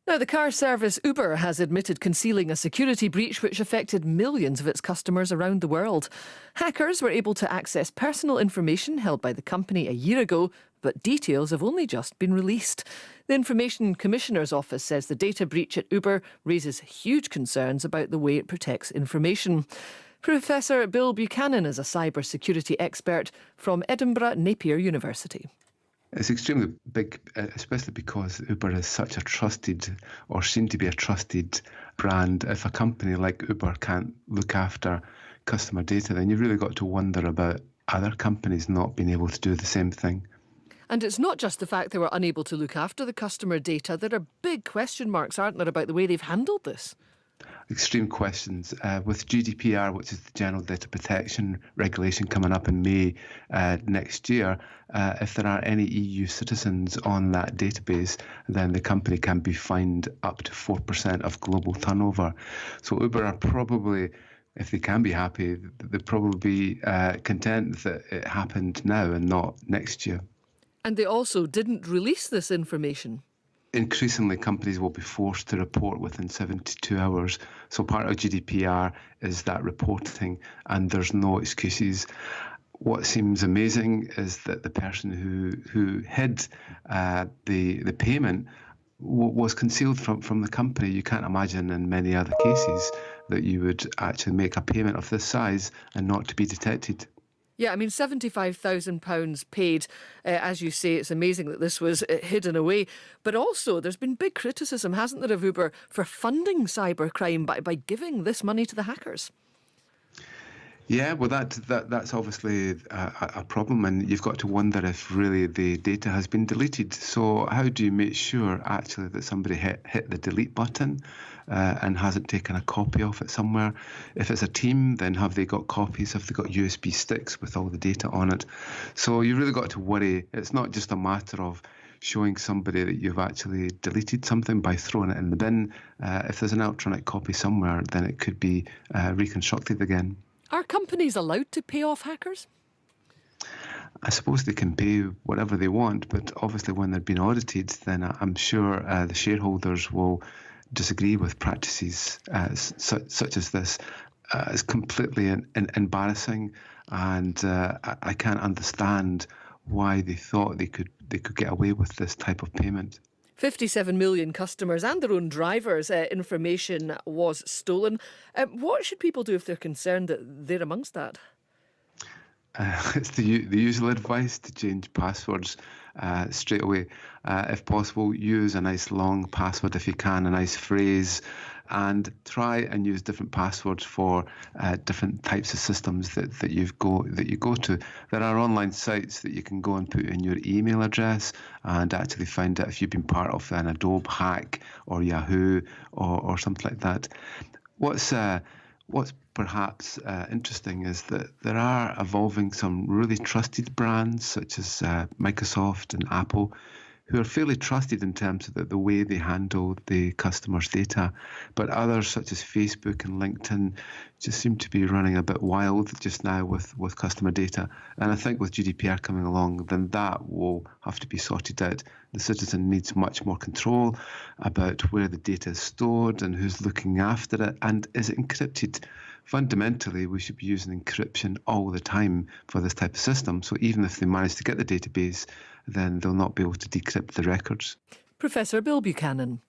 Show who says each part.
Speaker 1: Now, the car service Uber has admitted concealing a security breach which affected millions of its customers around the world. Hackers were able to access personal information held by the company a year ago, but details have only just been released. The Information Commissioner's Office says the data breach at Uber raises huge concerns about the way it protects information. Professor Bill Buchanan is a cyber security expert from Edinburgh Napier University.
Speaker 2: It's extremely big, especially because Uber is such a trusted, or seen to be a trusted brand. If a company like Uber can't look after customer data, then you've really got to wonder about other companies not being able to do the same thing.
Speaker 1: And it's not just the fact they were unable to look after the customer data. There are big question marks, aren't there, about the way they've handled this?
Speaker 2: Extreme questions. With GDPR, which is the General Data Protection Regulation coming up in May next year, if there are any EU citizens on that database, then the company can be fined up to 4% of global turnover. So Uber are probably, if they can be happy, they'll probably be content that it happened now and not next year.
Speaker 1: And they also didn't release this information.
Speaker 2: Increasingly, companies will be forced to report within 72 hours. So part of GDPR is that reporting, and there's no excuses. What seems amazing is that the person who hid the payment was concealed from the company. You can't imagine in many other cases that you would actually make a payment of this size and not to be detected.
Speaker 1: Yeah, I mean, £75,000 paid. As you say, it's amazing that this was hidden away. But also, there's been big criticism, hasn't there, of Uber for funding cybercrime by giving this money to the hackers?
Speaker 2: Yeah, well, that's obviously a problem, and you've got to wonder if really the data has been deleted. So how do you make sure actually that somebody hit the delete button and hasn't taken a copy of it somewhere? If it's a team, then have they got copies? Have they got USB sticks with all the data on it? So you really got to worry. It's not just a matter of showing somebody that you've actually deleted something by throwing it in the bin. If there's an electronic copy somewhere, then it could be reconstructed again.
Speaker 1: Are companies allowed to pay off hackers?
Speaker 2: I suppose they can pay whatever they want, but obviously when they're being audited, then I'm sure the shareholders will disagree with practices such as this. It's completely embarrassing, and I can't understand why they thought they could get away with this type of payment.
Speaker 1: 57 million customers and their own drivers' information was stolen. What should people do if they're concerned that they're amongst that?
Speaker 2: It's the usual advice to change passwords straight away. If possible, use a nice long password if you can, a nice phrase, and try and use different passwords for different types of systems that you go to. There are online sites that you can go and put in your email address and actually find out if you've been part of an Adobe hack or Yahoo or something like that. What's perhaps interesting is that there are evolving some really trusted brands such as Microsoft and Apple, who are fairly trusted in terms of the way they handle the customer's data. But others such as Facebook and LinkedIn just seem to be running a bit wild just now with customer data. And I think with GDPR coming along, then that will have to be sorted out. The citizen needs much more control about where the data is stored and who's looking after it, and is it encrypted. Fundamentally, we should be using encryption all the time for this type of system. So even if they manage to get the database, then they'll not be able to decrypt the records.
Speaker 1: Professor Bill Buchanan.